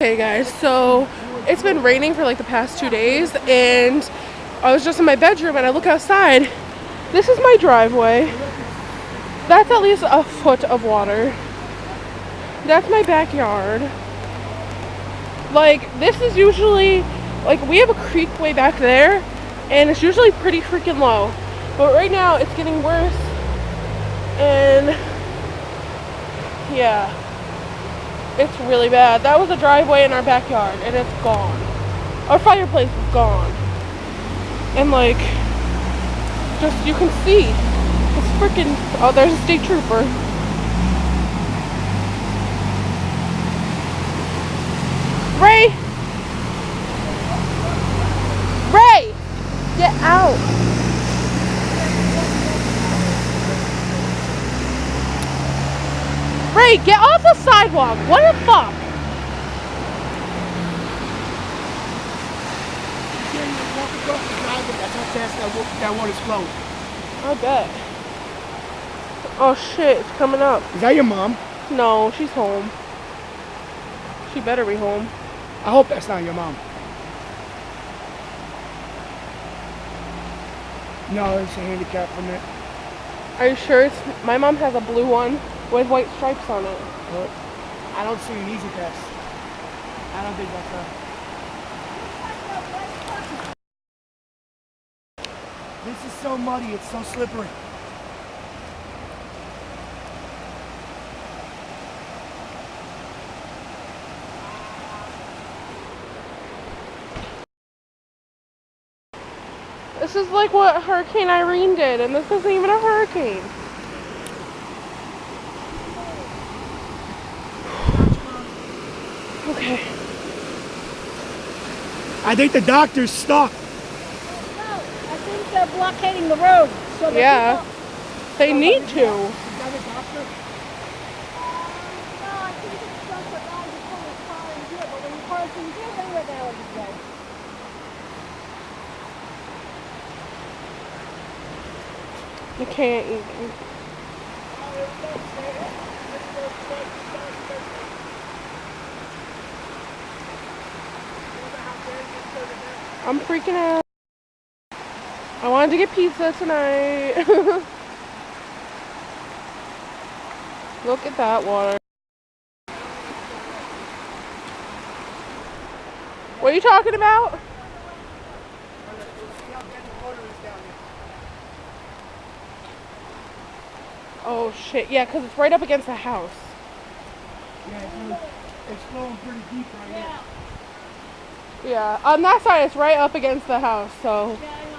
Hey guys, so it's been raining for like the past 2 days, and I was just in my bedroom and I look outside. This is my driveway. That's at least a foot of water. That's my backyard. Like, this is usually, like, we have a creek way back there, and it's usually pretty freaking low. But right now it's getting worse, and yeah. It's really bad. That was a driveway in our backyard, and it's gone. Our fireplace is gone. And like, just, you can see. It's freaking, oh, there's a state trooper. Ray! Ray! Get out. Ray, get off the sidewalk. What the fuck? That's how fast that water's flowing. I bet. Oh shit, it's coming up. Is that your mom? No, she's home. She better be home. I hope that's not your mom. No, it's a handicap permit. Are you sure? My mom has a blue one with white stripes on it. But I don't see an easy pass. I don't think that's her. This is so muddy, it's so slippery. This is like what Hurricane Irene did, and this isn't even a hurricane. Okay. I think the doctor's stuck. No, I think they're blockading the road. So Yeah, they need to. Is that a doctor? No, I think it's just a guy who put his car in here, but when you park in here, then you're going to go. I can't even. I'm freaking out. I wanted to get pizza tonight. Look at that water. What are you talking about? Oh shit, yeah, because it's right up against the house. Yeah, it's flowing pretty deep right here. Yeah, on that side it's right up against the house, so. Yeah,